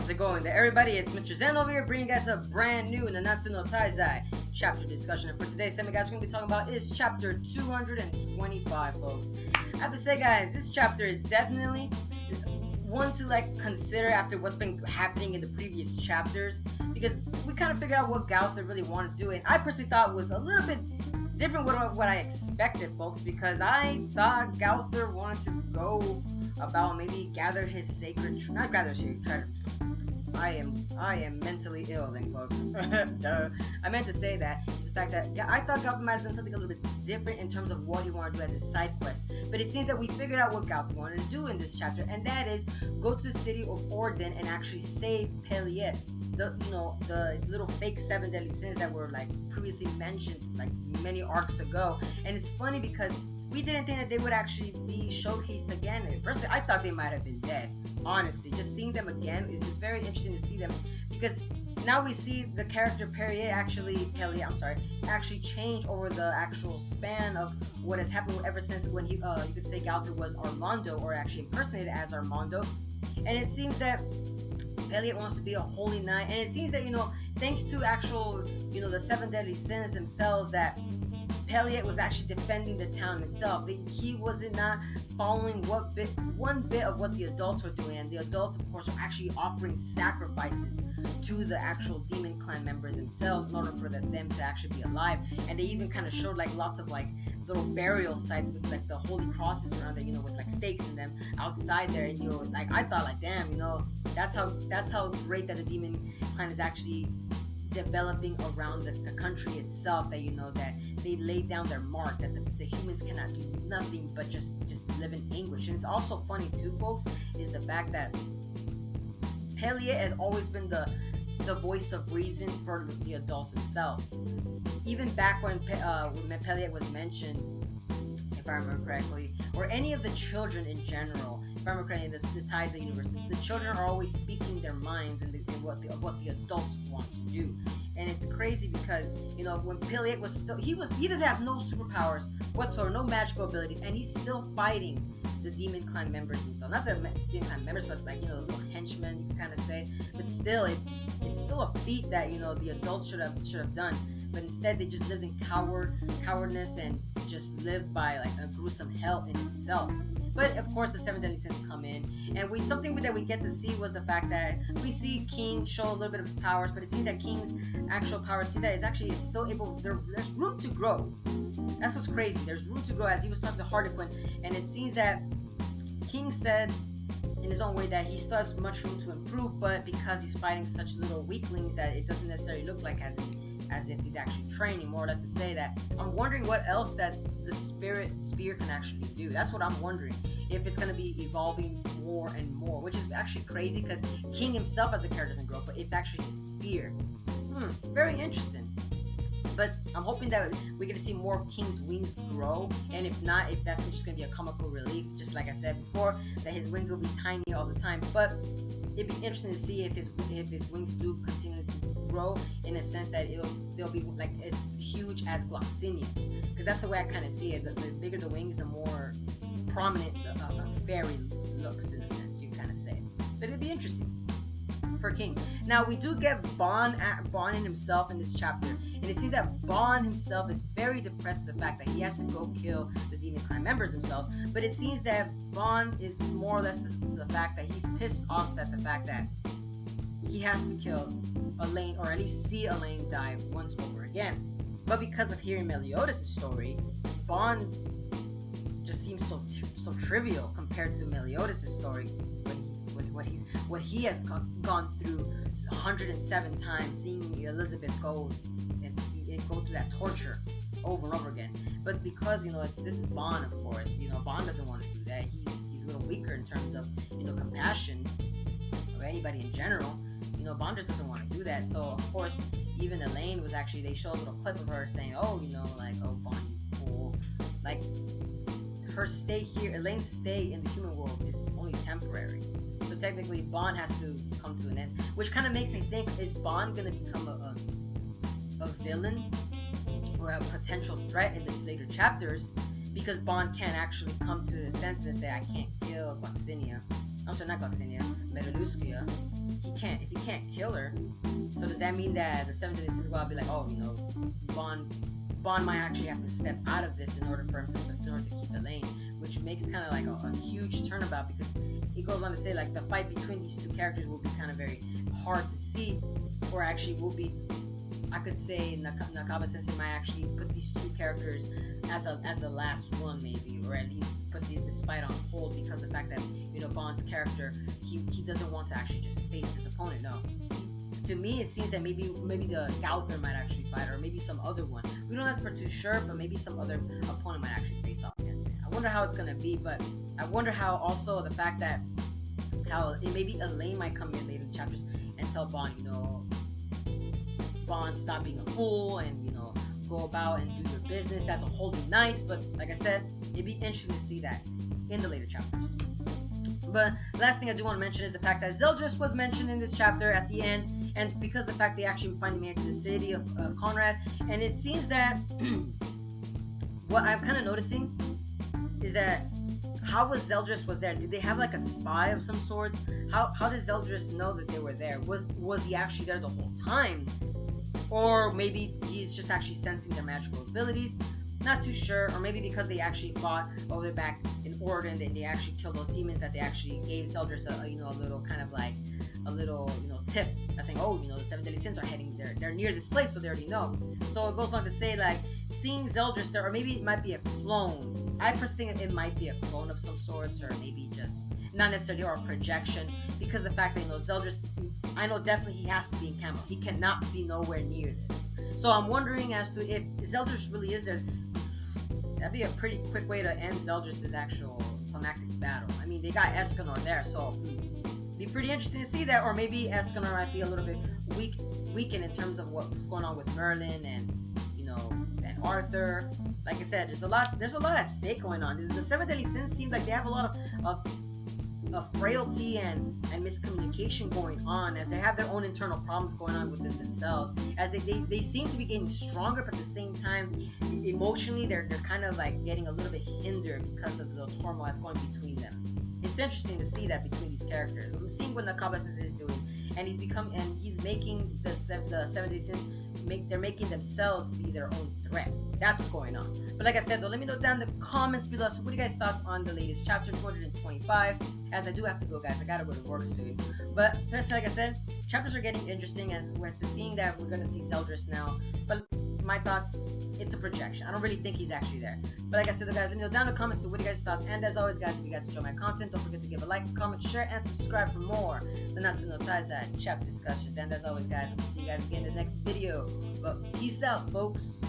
How's it going there, everybody? It's Mr. Zen over here bringing you guys a brand new Nanatsu no Taizai chapter discussion. And for today's segment, guys, we're going to be talking about is chapter 225, folks. I have to say, guys, this chapter is definitely one to consider after what's been happening in the previous chapters, because we kind of figured out what Gauther really wanted to do, and I personally thought was a little bit different with what I expected, folks, because I thought Gauther wanted to go about maybe gather his sacred not gather his sacred treasure. I am mentally ill then, folks. I meant to say that is the fact that I thought Gauther might have done something a little bit different in terms of what he wanted to do as a side quest, but it seems that we figured out what Gauther wanted to do in this chapter, and that is go to the city of Orden and actually save Peliet, the little fake 7 deadly sins that were previously mentioned many arcs ago. And it's funny because we didn't think that they would actually be showcased again. Firstly, I thought they might have been dead. Honestly, just seeing them again is just very interesting to see them, because now we see the character Peliet actually change over the actual span of what has happened ever since when he you could say Gauther was Armando, or actually impersonated as Armando. And it seems that Peliet wants to be a holy knight, and it seems that thanks to actual the 7 deadly sins themselves, that Peliet was actually defending the town itself. He was not following one bit of what the adults were doing, and the adults, of course, were actually offering sacrifices to the actual demon clan members themselves in order for them to actually be alive. And they even kind of showed lots of little burial sites with the holy crosses around there, with stakes in them outside there. And I thought damn, that's how great that the demon clan is actually developing around the country itself, that that they laid down their mark, that the humans cannot do nothing but just live in anguish. And it's also funny too, folks, is the fact that Peliet has always been the voice of reason for the adults themselves. Even back when Peliet was mentioned, if I remember correctly, or any of the children in general, if I remember correctly, in the Taizai universe, the children are always speaking their minds and what the adults want to do. And it's crazy because when Peliet was still, he doesn't have no superpowers whatsoever, no magical abilities, and he's still fighting the demon clan members themselves. Not the demon clan members, but those little henchmen, you can kind of say. But still, it's still a feat that the adults should have done. But instead, they just lived in cowardness and just lived by a gruesome hell in itself. But of course, the 7 deadly sins come in, and something that we get to see was the fact that we see King show a little bit of his powers, but it seems that King's actual power seems that is still able. There's room to grow. That's what's crazy. There's room to grow, as he was talking to Harlequin, and it seems that King said in his own way that he still has much room to improve, but because he's fighting such little weaklings, that it doesn't necessarily look like as if he's actually training. More or less to say that I'm wondering what else that the spirit spear can actually do. That's what I'm wondering, if it's going to be evolving more and more, which is actually crazy because King himself as a character doesn't grow, but it's actually his spear. Very interesting. But I'm hoping that we get to see more King's wings grow, and if not, if that's just going to be a comical relief, just like I said before, that his wings will be tiny all the time. But it'd be interesting to see if his wings do continue to grow, in a sense that they'll be as huge as Gloxinia's, because that's the way I kind of see it. The bigger the wings, the more prominent a fairy looks, in a sense, you can kind of say. But it'd be interesting for King. Now we do get Bon in himself in this chapter, and it seems that Bon himself is very depressed at the fact that he has to go kill the demon clan members themselves. But it seems that Bon is more or less the fact that he's pissed off at the fact that he has to kill Elaine, or at least see Elaine die once over again. But because of hearing Meliodas' story, Bon just seems so trivial compared to Meliodas' story, what he has gone through 107 times, seeing Elizabeth go through that torture over and over again. But because this is Bon, of course, Bon doesn't want to do that. He's a little weaker in terms of compassion, or anybody in general. Bon just doesn't want to do that. So of course, even Elaine was actually, they showed a little clip of her saying, oh Bon, you fool. Her stay here, Elaine's stay in the human world is only temporary. So technically, Bon has to come to an end, which kind of makes me think: is Bon gonna become a villain or a potential threat in the later chapters? Because Bon can't actually come to the senses and say, "I can't kill Gloxinia." I'm sorry, not Gloxinia, Metaluskia. if he can't kill her, so does that mean that the 7 deadly sins will be like, oh, you know, Bond might actually have to step out of this in order for him to keep Elaine, which makes kind of like a huge turnabout, because it goes on to say like the fight between these two characters will be kind of very hard to see, or actually will be, I could say Nakaba Sensei might actually put these two characters as the last one, maybe, or at least put this fight on hold, because of the fact that, you know, Bond's character, he doesn't want to actually just face his opponent. No, to me it seems that maybe the Gauther might actually fight, or maybe some other one. We don't have to be too sure, but maybe some other opponent might actually face off against it. I wonder how it's gonna be, but I wonder how also the fact that maybe Elaine might come in later chapters and tell Bond, you know, Bond, stop being a fool, and, you know, go about and do your business as a holy knight. But like I said, it'd be interesting to see that in the later chapters. But last thing I do want to mention is the fact that Zeldris was mentioned in this chapter at the end, and because the fact they actually finally made it to the city of Conrad, and it seems that what I'm kind of noticing is that how was Zeldris was there? Did they have like a spy of some sorts? How did Zeldris know that they were there? Was he actually there the whole time? Or maybe he's just actually sensing their magical abilities. Not too sure. Or maybe because they actually fought over back in Orden, and they actually killed those demons, that they actually gave Zeldris a little kind of like a little, you know, tip, that's saying, oh, you know, the 7 deadly sins are heading there. They're near this place, so they already know. So it goes on to say, like, seeing Zeldris there, or maybe it might be a clone. I personally think it might be a clone of some sorts, or maybe just not necessarily, or a projection, because the fact that, you know, Zeldris, I know definitely he has to be in camo. He cannot be nowhere near this. So I'm wondering as to if Zeldris really is there. That'd be a pretty quick way to end Zeldris' actual climactic battle. I mean, they got Escanor there, so be pretty interesting to see that. Or maybe Escanor might be a little bit weakened in terms of what's going on with Merlin and, you know, and Arthur. Like I said, there's a lot at stake going on. The 7 deadly sins seem like they have a lot of frailty and miscommunication going on, as they have their own internal problems going on within themselves, as they seem to be getting stronger, but at the same time emotionally they're kind of like getting a little bit hindered because of the turmoil that's going between them. It's interesting to see that between these characters. I'm seeing what Nakaba Sensei is doing, and he's making the 7 deadly sins they're making themselves be their own threat. That's what's going on. But like I said, though, let me know down in the comments below. So what are you guys' thoughts on the latest chapter 225? As I do have to go, guys. I gotta go to work soon. But personally, like I said, chapters are getting interesting, as we're seeing that we're gonna see Zeldris now. But my thoughts, it's a projection. I don't really think he's actually there. But like I said, though, guys, let me know down in the comments. So what are you guys' thoughts? And as always, guys, if you guys enjoy my content, don't forget to give a like, comment, share, and subscribe for more Nanatsu no Taizai chapter discussions. And as always, guys, we'll see you guys again in the next video. But peace out, folks.